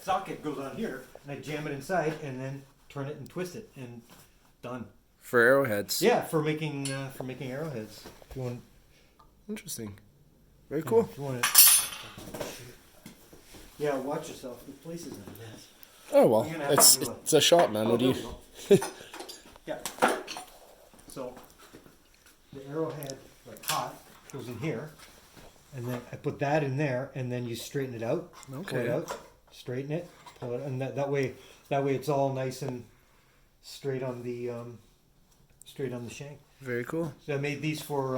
socket goes on here, and I jam it inside, and then turn it and twist it, and done. For arrowheads. Yeah, for making arrowheads. If you want. Interesting. Very cool. If you want it. Yeah, watch yourself. The place is a mess. Oh well, You're gonna have it's to do it's a shop, man. Oh, What do there you? we go. Yeah. So the arrowhead, like hot, goes in here, and then I put that in there, and then you straighten it out. Okay. Pull it out, straighten it, pull it, and that way it's all nice and straight on the shank. Very cool. So I made these for.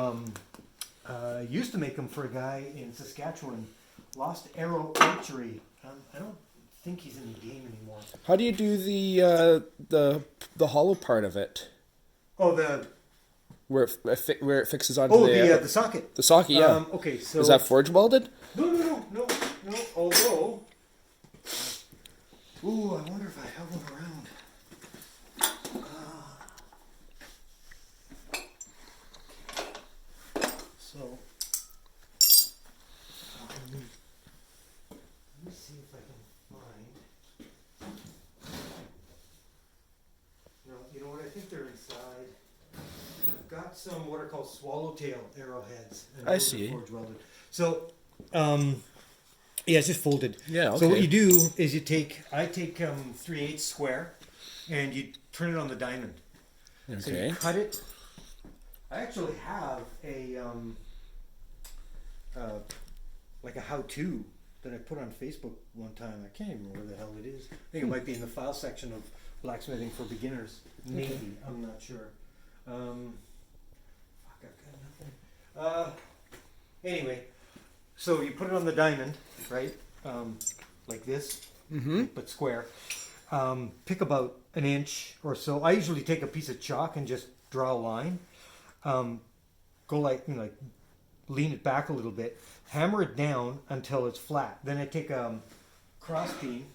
I used to make them for a guy in Saskatchewan, Lost Arrow Archery. I don't think he's in the game anymore. How do you do the hollow part of it? Oh, the Where it fixes onto the socket. The socket, yeah. Okay, so Is that forge welded? No. Although, ooh, I wonder if I have one around. So, let me see if I can find. No, you know what? I think they're inside. I've got some what are called swallowtail arrowheads. And I those are see. forge welded. So, yeah, it's just folded. Yeah, okay. So what you do is I take 3/8 square, and you turn it on the diamond. So Okay. you cut it. I actually have a like a how-to that I put on Facebook one time. I can't even remember where the hell it is. I think it might be in the file section of Blacksmithing for Beginners. Maybe. I'm not sure. Fuck, I've got nothing. Anyway, so you put it on the diamond, right? Like this, but square. Pick about an inch or so. I usually take a piece of chalk and just draw a line. Go like lean it back a little bit. Hammer it down until it's flat. Then I take a cross beam,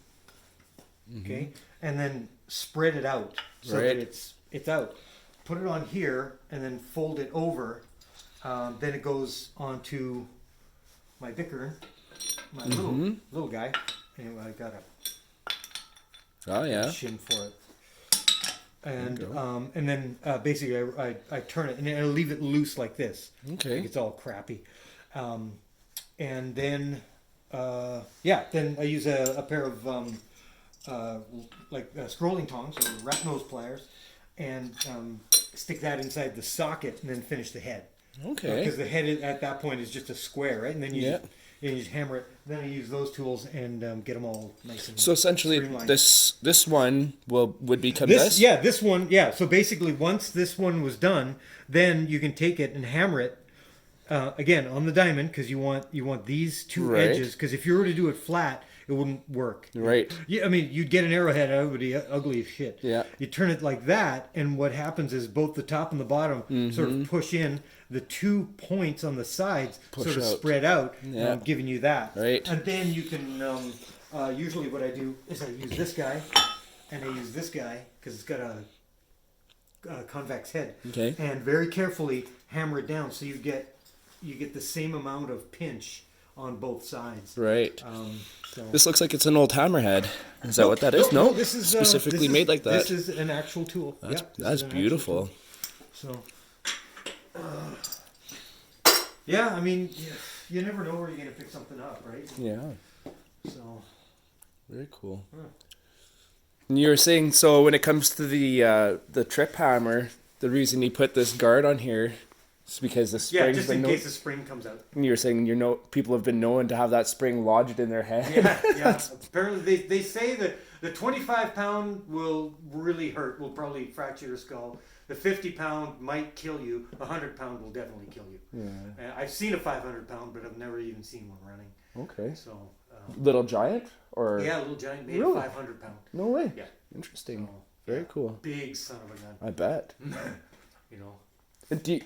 okay, and then spread it out so that it's out. Put it on here and then fold it over. Then it goes onto my bicker, my little guy. Anyway, I got a shim for it. And then basically I turn it and I leave it loose like this. Okay. Like it's all crappy. And then then I use a pair of scrolling tongs or rat nose pliers, and stick that inside the socket and then finish the head. Okay. Because the head at that point is just a square, right? And then you just hammer it. Then I use those tools and get them all nice and So essentially, streamlined. this one would become this. Yeah, this one. Yeah. So basically, once this one was done, then you can take it and hammer it again on the diamond, because you want these two edges. Because if you were to do it flat, it wouldn't work. Right. Yeah, I mean, you'd get an arrowhead that would be ugly as shit. Yeah. You turn it like that, and what happens is both the top and the bottom sort of push in. The 2 points on the sides sort of spread out, giving you that. Right. And then you can, usually what I do is I use this guy, and I use this guy, because it's got a convex head. Okay. And very carefully hammer it down so you get the same amount of pinch on both sides. Right. So. This looks like it's an old hammerhead. Is that what that is? No, this is specifically made like that. This is an actual tool. That's beautiful. So, yeah, I mean, you never know where you're going to pick something up, right? Yeah. So, very cool. Huh. And you were saying, so when it comes to the trip hammer, the reason you put this guard on here is because the spring. Yeah, just in case the spring comes out. And you were saying people have been known to have that spring lodged in their head. Yeah. Apparently, they say that the 25-pound will really hurt. Will probably fracture your skull. The 50-pound might kill you. The 100-pound will definitely kill you. Yeah. I've seen a 500-pound, but I've never even seen one running. Okay. So. Little giant or? Yeah, a little giant made Really? 500-pound. No way. Yeah. Interesting. So, very cool. Big son of a gun. I bet. You know. And do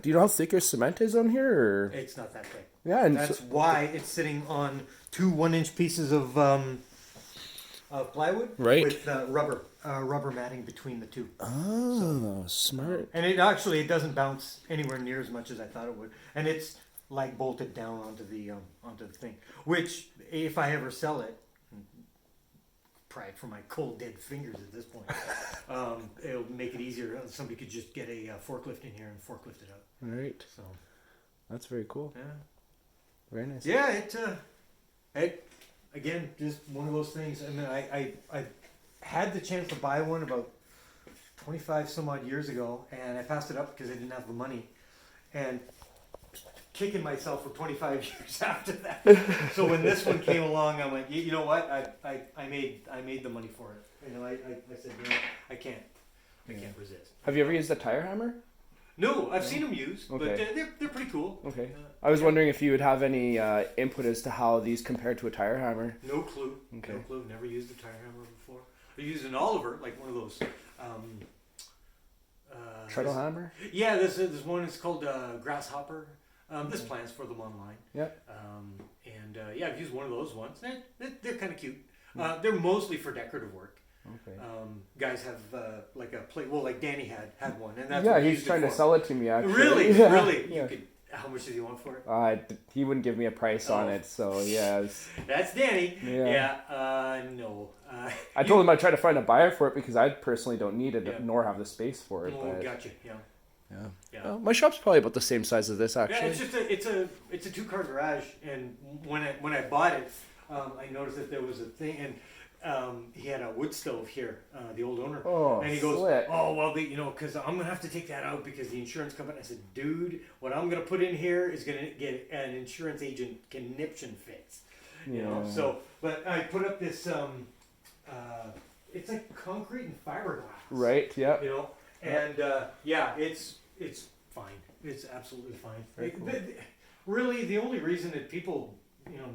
you know how thick your cement is on here? Or? It's not that thick. Yeah, and That's why it's sitting on 2 1-inch pieces of plywood, right, with rubber matting between the two. Oh, smart. And it doesn't bounce anywhere near as much as I thought it would, and it's like bolted down onto the thing. Which, if I ever sell it, pry it from my cold dead fingers at this point. It'll make it easier. Somebody could just get a forklift in here and forklift it out. Right. So That's very cool. yeah, Very nice. yeah. It again, just one of those things. I mean, I had the chance to buy one about 25 some odd years ago, and I passed it up because I didn't have the money, and kicking myself for 25 years after that. So when this one came along, I went, you know what? I made the money for it. You know, I said, you know, I can't resist. Have you ever used a tire hammer? No, I've seen them used, Okay. but they're pretty cool. Okay. I was wondering if you would have any input as to how these compare to a tire hammer. No clue. Okay. No clue. Never used a tire hammer before. I used an Oliver, like one of those. Treadle hammer? Yeah, there's one. It's called Grasshopper. This plans for them online. Yeah. Yeah, I've used one of those once. They're kind of cute. They're mostly for decorative work. Okay. Guys have like a plate. Well, like Danny had one, and that's Yeah, what he he's used trying it to for. sell it to me actually. Really, Yeah. really. Yeah. You could. How much did he want for it? He wouldn't give me a price on Oh. it, so yeah. That's Danny. Yeah. No. I told him I'd try to find a buyer for it because I personally don't need it Yeah. nor have the space for it. Oh, But gotcha. Yeah. yeah. Yeah. Well, my shop's probably about the same size as this Yeah, actually. it's just it's a 2-car garage, and when I bought it, I noticed that there was a thing, and he had a wood stove here, the old owner, Oh, and he goes, slick. oh well, because I'm gonna have to take that out because the insurance company. I said, dude, what I'm gonna put in here is gonna get an insurance agent conniption fix, you know. Yeah. So, but I put up this, it's like concrete and fiberglass, Right. Yeah. you know, and yeah, it's fine. It's absolutely fine. Very cool. Really, the only reason that people,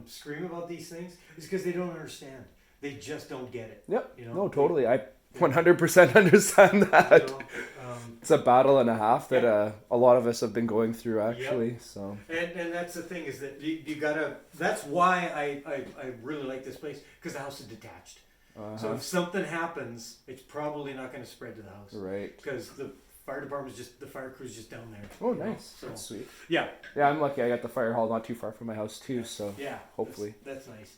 scream about these things is because they don't understand. They just don't get it. Yep. You know? No, totally. I 100% understand that. You know, It's a battle and a half that a lot of us have been going through actually. So. and that's the thing is that you gotta. That's why I really like this place, because the house is detached. So if something happens, it's probably not going to spread to the house. Right. Because the fire department's the fire crew's just down there. Oh, you know? nice. That's So sweet. yeah, Yeah, I'm lucky. I got the fire hall not too far from my house too. So yeah. hopefully. That's nice.